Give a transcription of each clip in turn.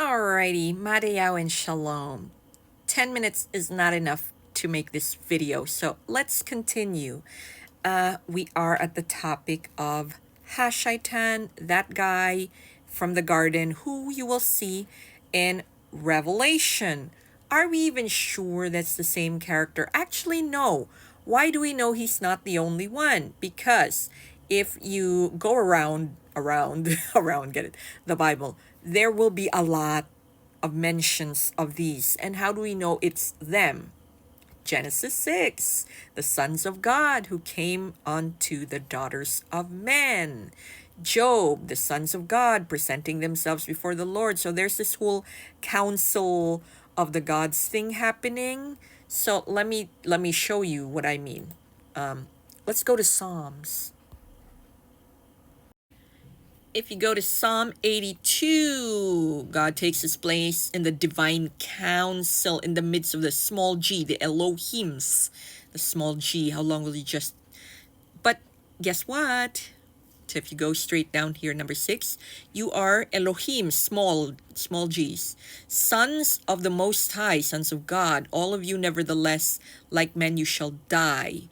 Alrighty, Madayao and Shalom. 10 minutes is not enough to make this video, so let's continue. We are at the topic of Hashaitan, that guy from the garden who you will see in Revelation. Are we even sure that's the same character? Actually, no. Why do we know he's not the only one? Because if you go around, get it, the Bible, there will be a lot of mentions of these. And how do we know it's them? Genesis 6, the sons of God who came unto the daughters of men. Job, the sons of God presenting themselves before the Lord. So there's this whole council of the gods thing happening. So let me show you what I mean. Let's go to Psalms. If you go to Psalm 82, God takes his place in the divine council in the midst of the small g, the Elohims. The small g, how long will you just... But guess what? So if you go straight down here, number 6, you are Elohim, small g's. Sons of the Most High, sons of God, all of you nevertheless, like men you shall die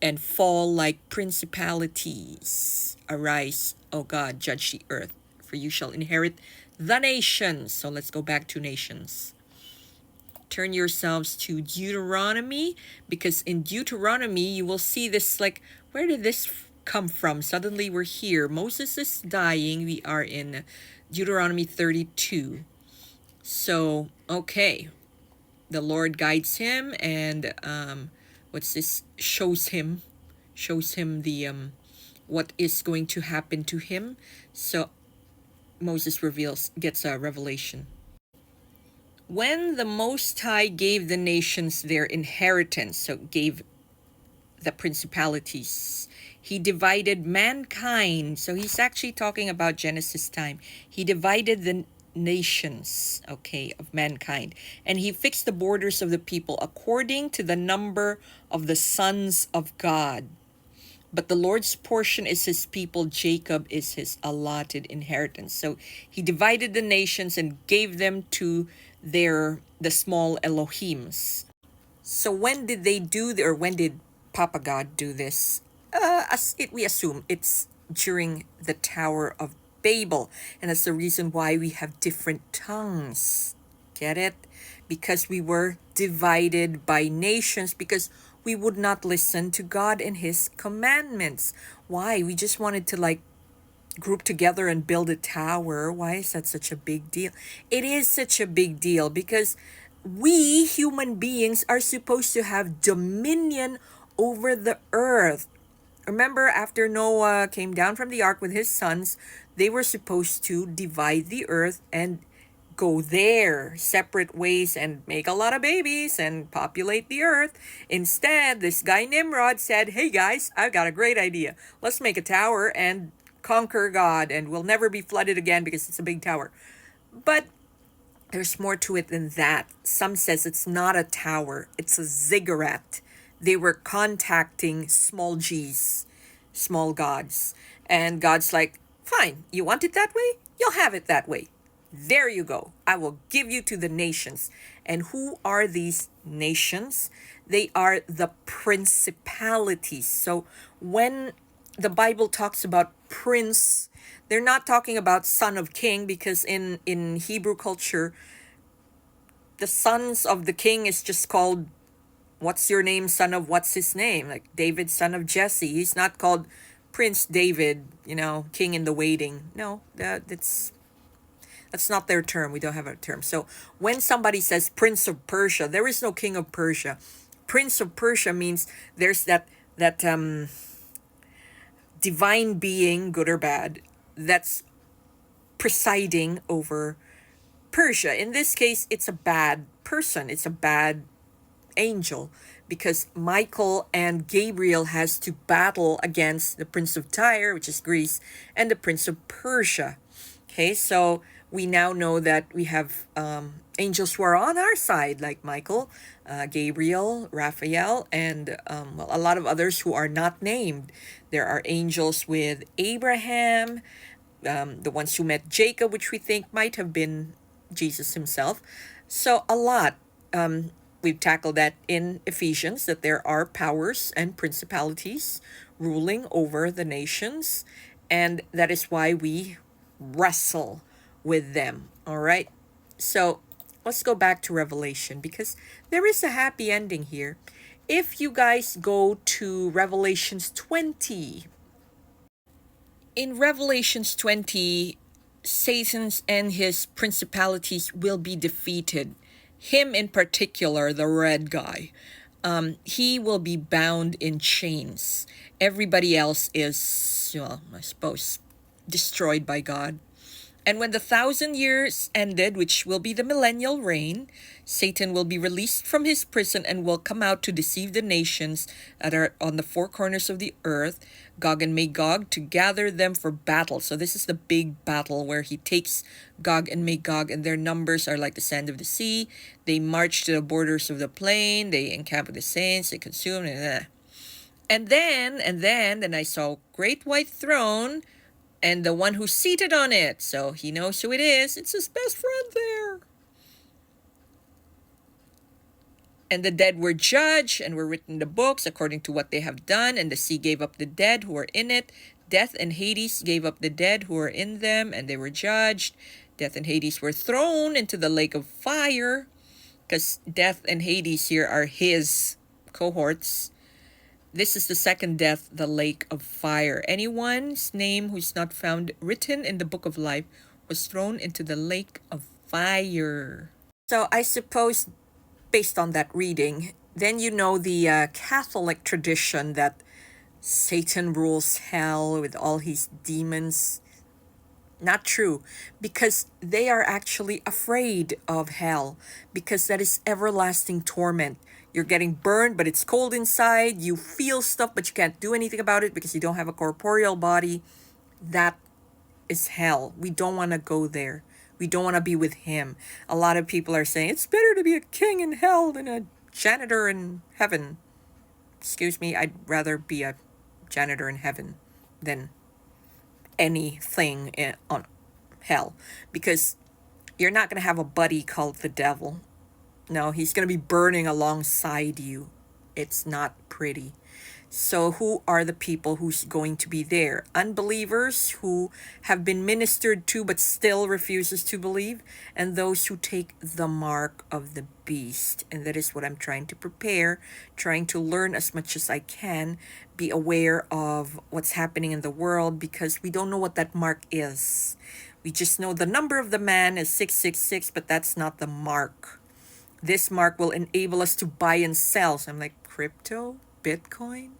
and fall like principalities. Arise, O God, judge the earth, for you shall inherit the nations. So let's go back to nations. Turn yourselves to Deuteronomy, because in Deuteronomy you will see this, like, where did this come from? Suddenly we're here. Moses is dying. We are in Deuteronomy 32. So, okay. The Lord guides him and what's this? Shows him the what is going to happen to him. So Moses gets a revelation. When the Most High gave the nations their inheritance, so gave the principalities, he divided mankind. So he's actually talking about Genesis time. He divided the nations, okay, of mankind, and he fixed the borders of the people according to the number of the sons of God. But the Lord's portion is his people, Jacob is his allotted inheritance. So he divided the nations and gave them to the small Elohims. So when did they do, or when did Papa God do this? We assume it's during the Tower of Babel. And that's the reason why we have different tongues. Get it? Because we were divided by nations, because we would not listen to God and his commandments. Why? We just wanted to group together and build a tower. Why is that such a big deal? It is such a big deal because we human beings are supposed to have dominion over the earth. Remember, after Noah came down from the ark with his sons, they were supposed to divide the earth and go their separate ways and make a lot of babies and populate the earth. Instead, this guy Nimrod said, hey guys, I've got a great idea. Let's make a tower and conquer God, and we'll never be flooded again because it's a big tower. But there's more to it than that. Some says it's not a tower, it's a ziggurat. They were contacting small g's, small gods. And God's like, fine, you want it that way? You'll have it that way. There you go. I will give you to the nations. And who are these nations? They are the principalities. So when the Bible talks about prince, they're not talking about son of king, because in Hebrew culture, the sons of the king is just called, what's your name, son of what's his name? Like David, son of Jesse. He's not called Prince David, king in the waiting. No, that's not their term. We don't have a term. So when somebody says Prince of Persia, there is no king of Persia. Prince of Persia means there's that divine being, good or bad, that's presiding over Persia. In this case, it's a bad person. It's a bad angel, because Michael and Gabriel has to battle against the Prince of Tyre, which is Greece, and the Prince of Persia. Okay, so we now know that we have angels who are on our side, like Michael, Gabriel, Raphael, and a lot of others who are not named. There are angels with Abraham, the ones who met Jacob, which we think might have been Jesus himself. So a lot. We've tackled that in Ephesians, that there are powers and principalities ruling over the nations, and that is why we wrestle with them. All right. So let's go back to Revelation, because there is a happy ending here. If you guys go to Revelations 20, in Revelations 20, Satan's and his principalities will be defeated. Him in particular, the red guy, he will be bound in chains. Everybody else is, well, I suppose, destroyed by God. And when the 1,000 years ended, which will be the millennial reign, Satan will be released from his prison and will come out to deceive the nations that are on the four corners of the earth, Gog and Magog, to gather them for battle. So this is the big battle where he takes Gog and Magog, and their numbers are like the sand of the sea. They march to the borders of the plain. They encamp with the saints. They consume. And then I saw a great white throne, and the one who's seated on it. So he knows who it is. It's his best friend there. And the dead were judged and were written in the books according to what they have done. And the sea gave up the dead who were in it. Death and Hades gave up the dead who were in them, and they were judged. Death and Hades were thrown into the lake of fire, because Death and Hades here are his cohorts. This is the second death, the lake of fire. Anyone's name who's not found written in the book of life was thrown into the lake of fire. So I suppose, based on that reading, then you know the Catholic tradition that Satan rules hell with all his demons. Not true, because they are actually afraid of hell, because that is everlasting torment. You're getting burned, but it's cold inside. You feel stuff, but you can't do anything about it because you don't have a corporeal body. That is hell. We don't want to go there. We don't want to be with him. A lot of people are saying it's better to be a king in hell than a janitor in heaven. Excuse me, I'd rather be a janitor in heaven than anything on hell, because you're not going to have a buddy called the devil. No, he's going to be burning alongside you. It's not pretty. So who are the people who's going to be there? Unbelievers who have been ministered to but still refuses to believe, and those who take the mark of the beast. And that is what I'm trying to prepare, trying to learn as much as I can, be aware of what's happening in the world, because we don't know what that mark is. We just know the number of the man is 666, but that's not the mark. This mark will enable us to buy and sell. So I'm like, crypto, Bitcoin,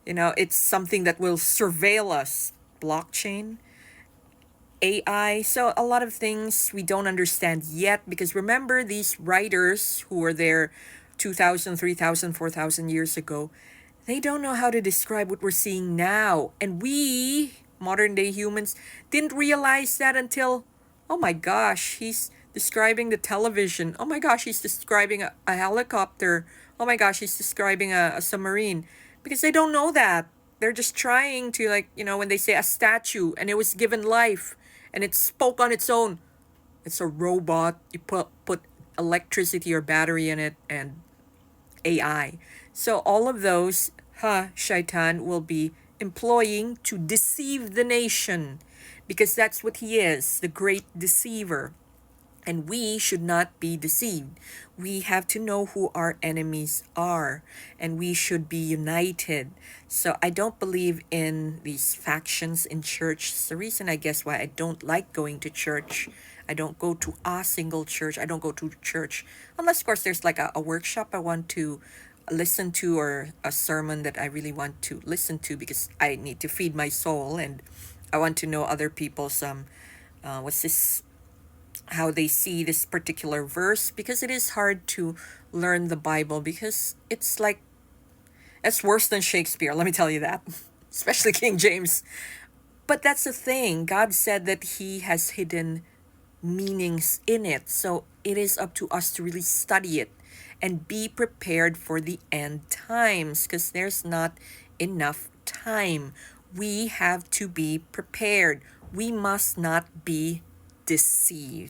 it's something that will surveil us. Blockchain, AI. So a lot of things we don't understand yet, because remember, these writers who were there 2,000, 3,000, 4,000 years ago, they don't know how to describe what we're seeing now. And we, modern day humans, didn't realize that until, oh my gosh, he's describing the television. Oh my gosh, he's describing a helicopter. Oh my gosh, he's describing a submarine. Because they don't know that. They're just trying to, when they say a statue and it was given life and it spoke on its own. It's a robot. You put electricity or battery in it and AI. So all of those, Shaitan will be employing to deceive the nation, because that's what he is, the great deceiver. And we should not be deceived. We have to know who our enemies are, and we should be united. So I don't believe in these factions in church. It's the reason, I guess, why I don't like going to church. I don't go to a single church. I don't go to church unless, of course, there's like a workshop I want to listen to, or a sermon that I really want to listen to, because I need to feed my soul, and I want to know other people's how they see this particular verse, because it is hard to learn the Bible, because it's worse than Shakespeare, let me tell you that. Especially King James. But that's the thing. God said that he has hidden meanings in it. So it is up to us to really study it and be prepared for the end times, because there's not enough time. We have to be prepared. We must not be deceived.